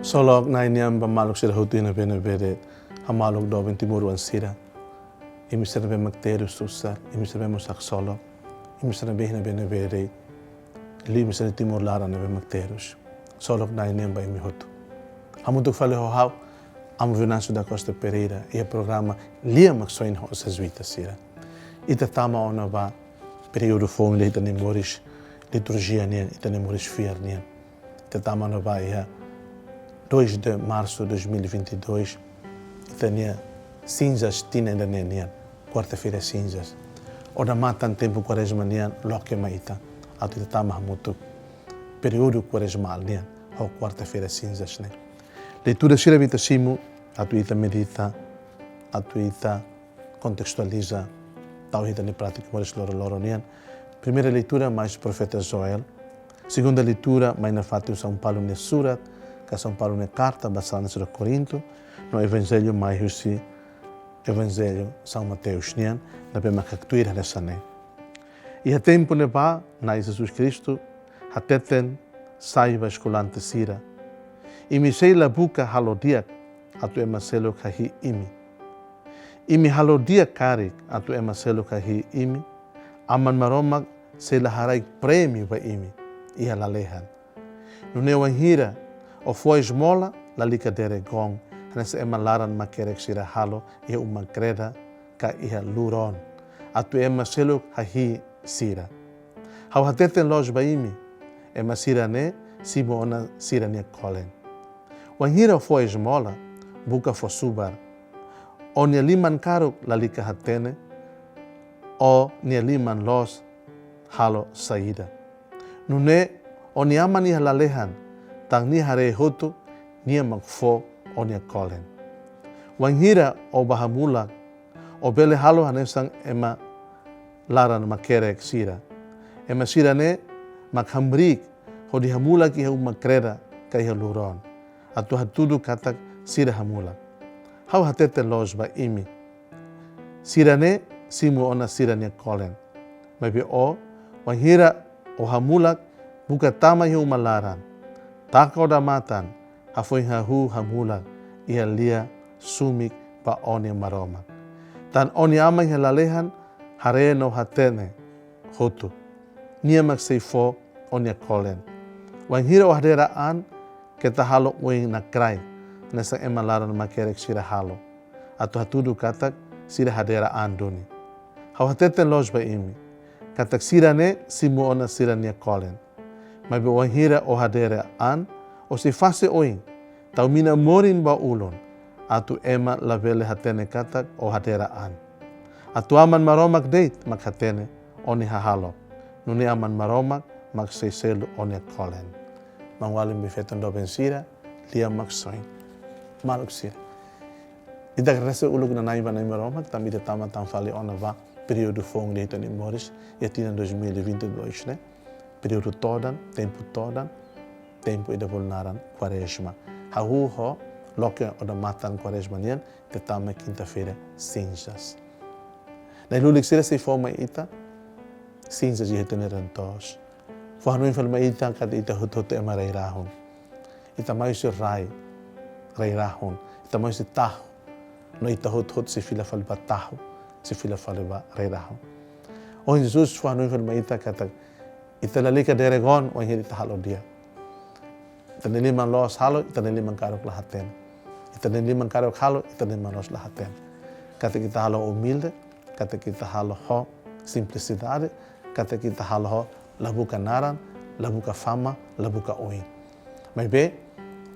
Solok na iniam pamalok sila hutu na beneberet, hamalok do ben timur wan sira. Imisar ben makteru susar, imisar ben musak solok, imisar ben na beneberet, li imisar timur lara na ben makterus. Solok na iniam ba imi hutu. Hamutuk fale ho hau, amo Venâncio da Costa Pereira e a programa Lia Maxoin ho Sasvita Sira. Ita tama ona ba período fome ita nem moris liturgia nian, ita nem moris fiar nian. Ita tama ona ba ia 2 de março de 2022, ita nia cinzas tina ainda nian, quarta-feira cinzas. Ona matan tempo quaresma nian, loke maita. Atu ita tama hamutuk período quaresmal nian, ho quarta-feira cinzas ne. Leitura sira vita simu, atu ita medita, atu ita contextualiza, tau ita ni prática moris loro nian. Primeira leitura mais profeta Joel. Segunda leitura mais na fatu São Paulo ne surat, que São Paulo ne carta basada sobre Corinto, no evangelho mais husi evangelho São Mateus nian, na bema kaktuira nessa ne. E a tempo ne ba na Jesus Cristo, hateten saiba escolante sira. Imi sei la buka halodiak atu emaselo kahi imi. Imi halodiak karik atu emaselo kahi imi. Aman maromak sei la harai prêmio ba imi. Ia lalehan. Nune wanhira o foi esmola la lika dere gong. Nessa ema laran makerek sira halo ia umakreda ka ia luron. Atu emaselo kahi sira. Hau hateten loj ba imi. Ema sira ne simo ona sira ne kolen. Wanhira foi esmola, buka fo subar. O nia liman karuk lalika hatene, o nia liman los halo saída. Nune, o nia mani halalehan, tang ni hare hotu, nia magfo o nia kolen. Wanhira o bahamula, o bele halo hanesang ema laran makerek sira. Ema sira ne makhambrik, ho di hamula ki hau makreda kai haluron. Atu hatudu katak sira hamula. Hau hatete los ba imi. Sira ne simu ona sira ne kolen. Mabi o wanhira o hamulak buka tama hiu malaran. Taka da matan hafoi hahu hamulak ia lia sumik pa oni maroma. Tan oni ama ia lalehan hare no hatene hotu. Nia maksifo oni kolen. Wanhira o hadera an kita halo uing na krai nessa ema laran makerek sira halo atu hatudu katak sira hadera andoni hau hateten los ba imi katak sira ne simu ona sira nia kolen mai be wanhira o hadera an o si fase uing tau mina morin ba ulon atu ema lavele hatene katak o hadera an atu aman maromak deit mak hatene oni hahalo nuni aman maromak mak seiselu oni kolen. Mangwalim bifetan do bensira, lia maksoin, maluk sira. Ida rasa uluk na naiba na imaromak, tambi de tama tam fali ona va, período fong de hitan imoris, e tina 2022, né? Período todan, tempo ida volnaran quaresma. Hahu ho, loke oda matan quaresma nian, te tama quinta-feira, cinzas. Na ilulik sira se forma ita, cinzas e hitan erantos. Whanui whalma ita kata ita hutote ema reirahon. Ita mausi rai reirahon. Ita mausi tahu. No ita hut se fila whalba tahu. Se fila whalba reirahon. O Jesus whanui whalma ita kata ita lalika deregon o hiri ita halo dia. Ita niliman los halo, ita niliman karok lahaten. Ita niliman karok halo, ita niliman los lahaten. Kata kita halo humilde, kata kita halo ho simplicidade, kata kita halo ho labuka naran, labuka fama, labuka oi. Mai be,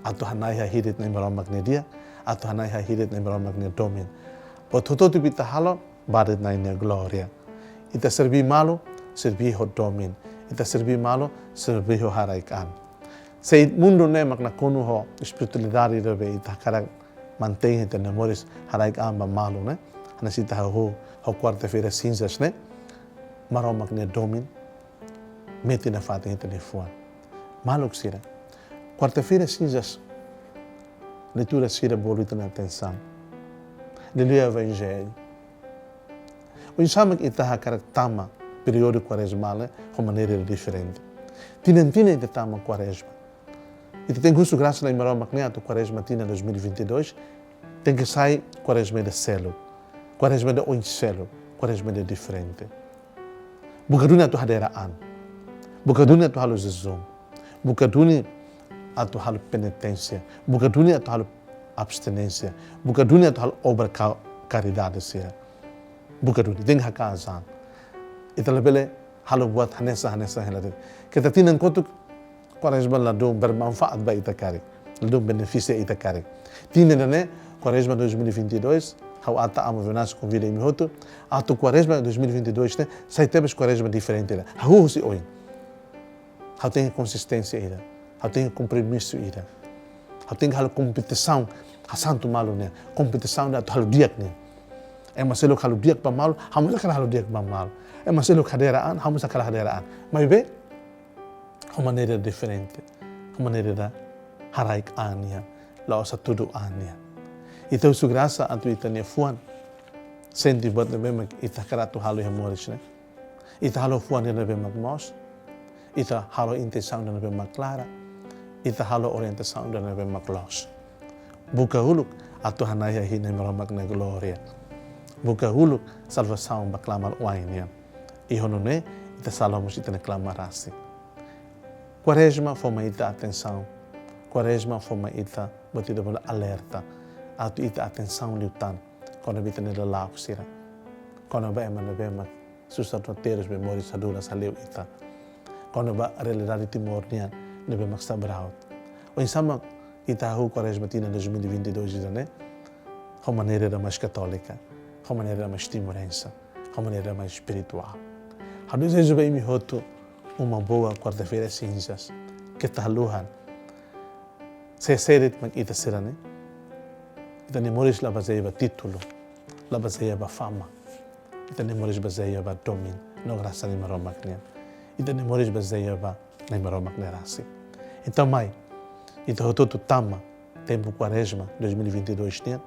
atu hanai ha hirit na imaromak ne dia, atu hanai ha hirit na imaromak ne domin. Po tututu bita halo, barit na inia gloria. Ita serbi malu, serbi ho domin. Ita serbi malu, serbi ho haraikan. Sei mundo ne mak na konu ho espiritualidade rebe ita karak mantém ita namoris haraikan ba malu ne. Hanasita ho quarta-feira cinzas ne. Maromak ne domin. Meti na fata hita ni fuan. Maluk sira. Quarta-feira cinzas. Leitura sira bolita na atenção. Leia o evangelho. O insamak ita hakarak tama período quaresmal com maneira diferente. Tinha ita tama quaresma. E tem curso graça na Imaró Macné, a Quaresma Tina 2022, tem que sair Quaresma de selo, Quaresma de oincelo, Quaresma de diferente. Bukadunia tu haderaan, bukadunia tu halu zezum, bukadunia tu halu penitência, bukadunia tu halu abstinência, bukadunia tu halu obra caridade sia, bukadunia tem hakazan. Ita lebele halu buat hanesa helade. Kita tinan kotuk Quaresma ladum bermanfaat bagi ita kari, ladum benefício ita kari. Tinan Quaresma 2022, hau ata amo venas convida em hoto, atu Quaresma 2022 né, sai temos Quaresma diferente lá. Hau se oi. Hau tem consistência ira, hau tem compromisso ira. Hau tem hal competição, ha santo malu né, competição da hal diak né. É maselo hal diak pa malu, hau masa hal diak pa malu. É maselo haderaan, hau masa haderaan. Mas bem, uma maneira diferente, uma maneira da haraik ania, la osa tudo ania. Então, su graça antu ita ne fuan, senti buat nebe mak ita karatu halu hamoris ne, ita halu fuan nebe mak mos, ita halu intenção nebe mak clara, ita halu orientação nebe mak los. Buka huluk atu hanaya hi nebe mak ne gloria, buka huluk salvação baklamar wainia, ihonone ita salamos ita ne clamarasi. Quaresma foi uma ita atenção, Quaresma foi uma ita batida bola alerta, atu ita atenção liutan, quando bita nela lau sira, quando ba ema nebe sustanteiros memórias sadulas haleu ita, quando ba realidade timor nian nebe mak sabraut. O insama ita hu Quaresma tina 2022 né, com maneira mais católica, com maneira mais timorense, com maneira mais espiritual. A desejo bem me roto uma boa quarta-feira cinzas, que taluhan. Se seret mak ita sira né. Ita nemoris la baseia ba título, la baseia ba fama. Ita nemoris baseia ba domin, no graça ni maromak nian. Ita nemoris baseia ba ni maromak nerasi. Então, mai, ita hototo tama, tempo Quaresma 2022 nian.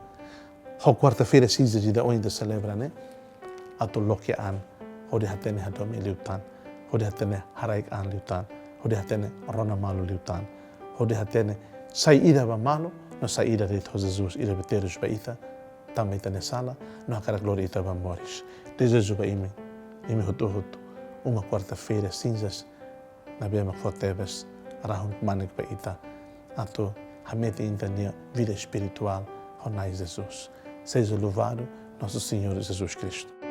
Ho quarta-feira cinza de onde celebra né? Ato lokian, hodi hatene hadomi liutan, hodi hatene haraik an liutan, hodi hatene rona malu liutan, hodi hatene saída ba malu, no saída de Jesus, ida beterus ba ita, também ita sala, no akara glória ita ba moris. Desejo ba ime hoto, uma quarta-feira cinzas, na bema fortebes, rahun manik ba ita, ato hamete intania vida espiritual, honai Jesus. Seja louvado nosso Senhor Jesus Cristo.